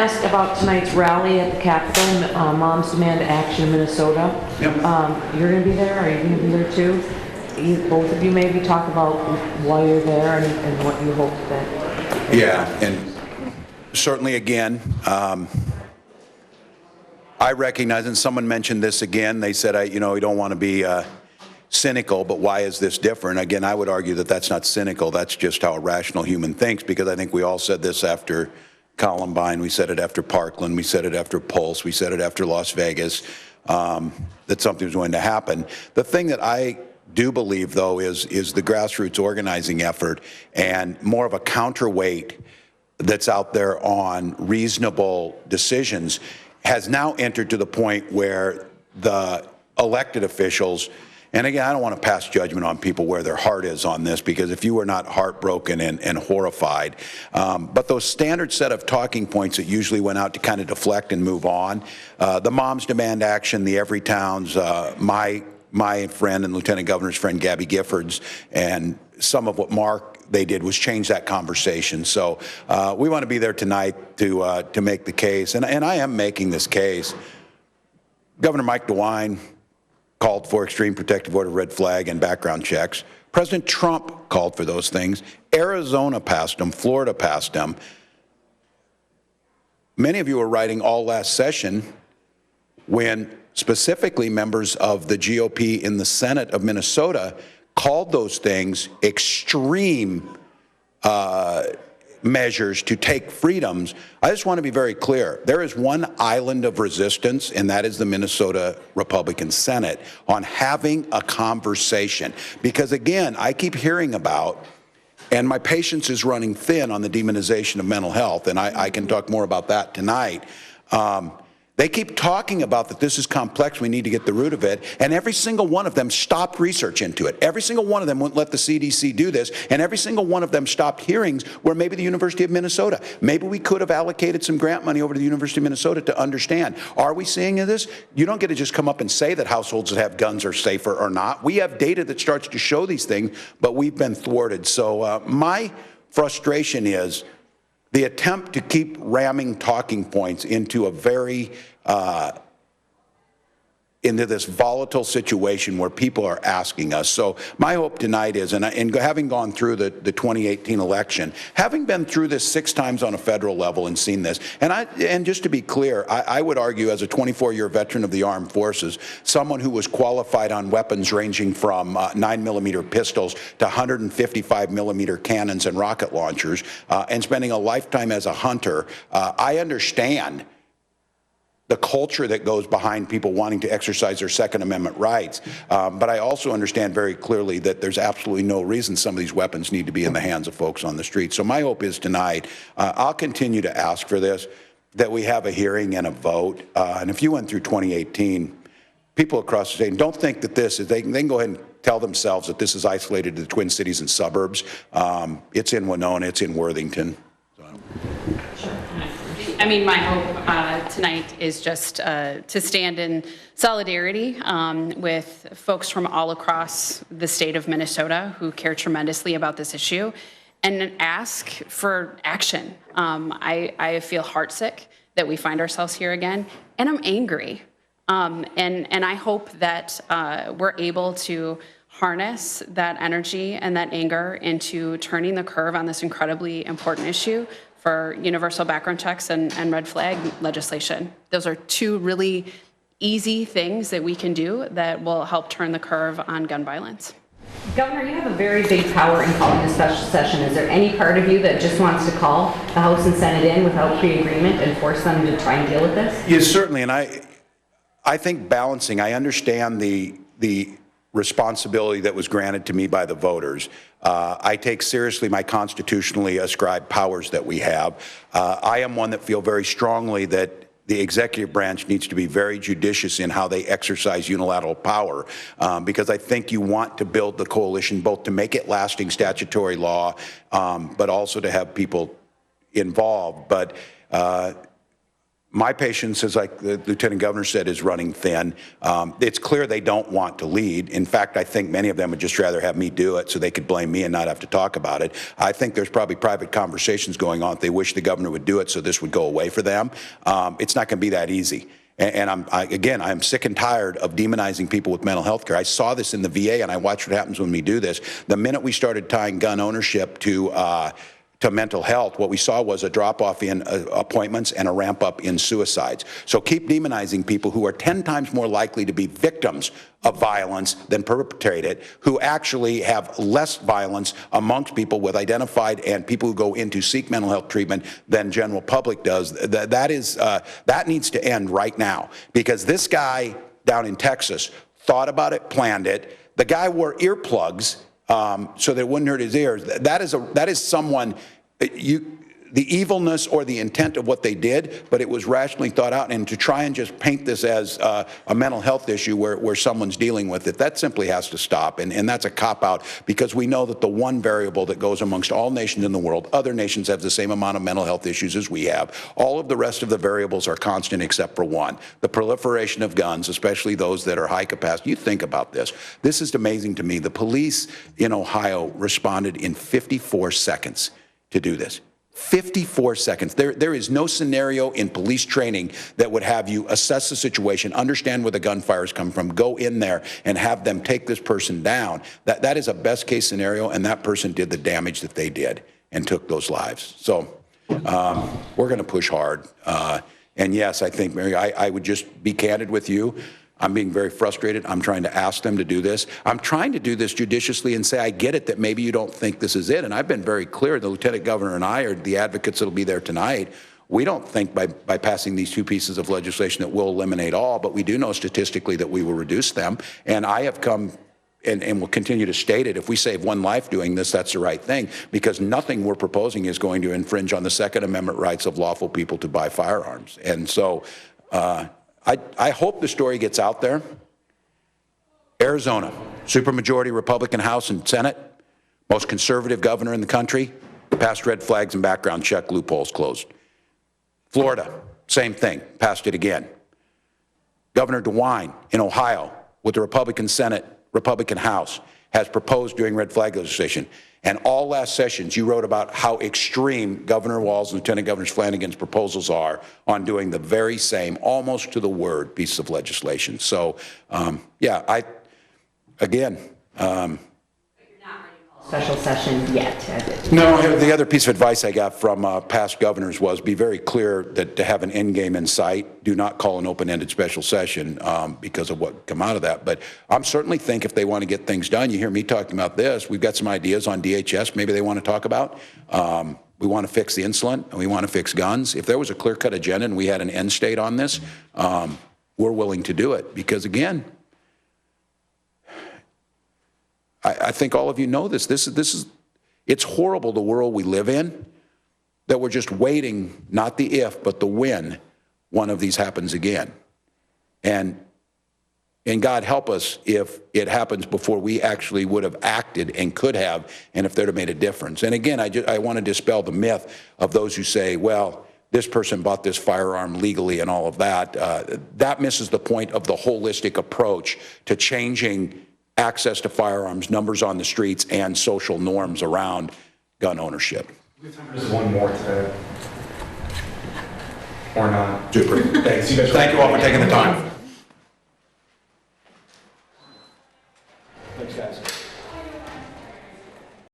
ask about tonight's rally at the Capitol, Moms Demand Action in Minnesota. Yep. You're going to be there? Are you going to be there too? Both of you maybe talk about why you're there and what you hope that... Yeah, and certainly again, I recognize, and someone mentioned this again, they said, we don't want to be cynical, but why is this different? Again, I would argue that that's not cynical, that's just how a rational human thinks, because I think we all said this after Columbine, we said it after Parkland, we said it after Pulse, we said it after Las Vegas, that something was going to happen. The thing that I do believe, though, is the grassroots organizing effort and more of a counterweight that's out there on reasonable decisions has now entered to the point where the elected officials, and again, I don't want to pass judgment on people where their heart is on this, because if you were not heartbroken and horrified, but those standard set of talking points that usually went out to kind of deflect and move on, the Moms Demand Action, the Everytowns, my friend and Lieutenant Governor's friend Gabby Giffords, and some of what Mark they did was change that conversation. So we want to be there tonight to make the case, and I am making this case. Governor Mike DeWine called for extreme protective order, red flag, and background checks. President Trump called for those things. Arizona passed them. Florida passed them. Many of you were writing all last session when specifically members of the GOP in the Senate of Minnesota called those things extreme measures to take freedoms. I just want to be very clear. There is one island of resistance, and that is the Minnesota Republican Senate, on having a conversation. Because again, I keep hearing about, and my patience is running thin on the demonization of mental health, and I can talk more about that tonight. They keep talking about that this is complex, we need to get the root of it, and every single one of them stopped research into it. Every single one of them wouldn't let the CDC do this, and every single one of them stopped hearings where maybe the University of Minnesota, maybe we could have allocated some grant money over to the University of Minnesota to understand. Are we seeing this? You don't get to just come up and say that households that have guns are safer or not. We have data that starts to show these things, but we've been thwarted. So my frustration is the attempt to keep ramming talking points into a very into this volatile situation where people are asking us. So my hope tonight is, and having gone through the 2018 election, having been through this 6 times on a federal level and seen this, and just to be clear, I would argue as a 24-year veteran of the armed forces, someone who was qualified on weapons ranging from 9mm pistols to 155mm cannons and rocket launchers, and spending a lifetime as a hunter, I understand the culture that goes behind people wanting to exercise their Second Amendment rights. But I also understand very clearly that there's absolutely no reason some of these weapons need to be in the hands of folks on the street. So my hope is tonight, I'll continue to ask for this, that we have a hearing and a vote. And if you went through 2018, people across the state, don't think that this is, they can go ahead and tell themselves that this is isolated to the Twin Cities and suburbs. It's in Winona, it's in Worthington. I mean, my hope tonight is just to stand in solidarity with folks from all across the state of Minnesota who care tremendously about this issue and ask for action. I feel heartsick that we find ourselves here again, and I'm angry. And I hope that we're able to harness that energy and that anger into turning the curve on this incredibly important issue for universal background checks and red flag legislation. Those are 2 really easy things that we can do that will help turn the curve on gun violence. Governor, you have a very big power in calling a special session. Is there any part of you that just wants to call the House and Senate in without pre-agreement and force them to try and deal with this? Yes, certainly, and I think balancing, I understand the responsibility that was granted to me by the voters. I take seriously my constitutionally ascribed powers that we have. I am one that feel very strongly that the executive branch needs to be very judicious in how they exercise unilateral power, because I think you want to build the coalition both to make it lasting statutory law, but also to have people involved. But My patience, as like the Lieutenant Governor said, is running thin. It's clear they don't want to lead. In fact, I think many of them would just rather have me do it so they could blame me and not have to talk about it. I think there's probably private conversations going on. They wish the governor would do it so this would go away for them. It's not going to be that easy. And I'm sick and tired of demonizing people with mental health care. I saw this in the VA, and I watched what happens when we do this. The minute we started tying gun ownership to mental health, what we saw was a drop-off in appointments and a ramp-up in suicides. So keep demonizing people who are 10 times more likely to be victims of violence than perpetrate it, who actually have less violence amongst people with identified and people who go in to seek mental health treatment than general public does. That needs to end right now, because this guy down in Texas thought about it, planned it. The guy wore earplugs so that it wouldn't hurt his ears. That is someone, the evilness or the intent of what they did, but it was rationally thought out. And to try and just paint this as a mental health issue where someone's dealing with it, that simply has to stop. And that's a cop-out, because we know that the one variable that goes amongst all nations in the world, other nations have the same amount of mental health issues as we have. All of the rest of the variables are constant except for one: the proliferation of guns, especially those that are high capacity. You think about this. This is amazing to me. The police in Ohio responded in 54 seconds to do this. 54 seconds. There is no scenario in police training that would have you assess the situation, understand where the gunfire is coming from, go in there and have them take this person down. That is a best case scenario, and that person did the damage that they did and took those lives. So we're going to push hard. And yes, I think, Mary, I would just be candid with you. I'm being very frustrated. I'm trying to ask them to do this. I'm trying to do this judiciously and say, I get it that maybe you don't think this is it. And I've been very clear. The Lieutenant Governor and I are the advocates that will be there tonight. We don't think by passing these two pieces of legislation that we'll eliminate all, but we do know statistically that we will reduce them. And I have come and will continue to state it. If we save one life doing this, that's the right thing, because nothing we're proposing is going to infringe on the Second Amendment rights of lawful people to buy firearms. And so, I hope the story gets out there. Arizona, supermajority Republican House and Senate, most conservative governor in the country, passed red flags and background check loopholes closed. Florida, same thing, passed it again. Governor DeWine in Ohio, with the Republican Senate, Republican House, has proposed doing red flag legislation. And all last sessions, you wrote about how extreme Governor Walz and Lieutenant Governor Flanagan's proposals are on doing the very same, almost to the word, piece of legislation. So, yeah, again. Special session yet? No, the other piece of advice I got from past governors was be very clear that to have an end game in sight, do not call an open-ended special session because of what come out of that. But I'm certainly think if they want to get things done, you hear me talking about this, we've got some ideas on DHS maybe they want to talk about. We want to fix the insulin and we want to fix guns. If there was a clear-cut agenda and we had an end state on this, we're willing to do it because, again, I think all of you know this. It's horrible, the world we live in, that we're just waiting, not the if, but the when one of these happens again. And God help us if it happens before we actually would have acted and could have, and if there'd have made a difference. And again, I want to dispel the myth of those who say, well, this person bought this firearm legally and all of that. That misses the point of the holistic approach to changing access to firearms, numbers on the streets, and social norms around gun ownership. We have time for just one more today. Or not. Super. Thanks. You guys. Thank you all for taking the time.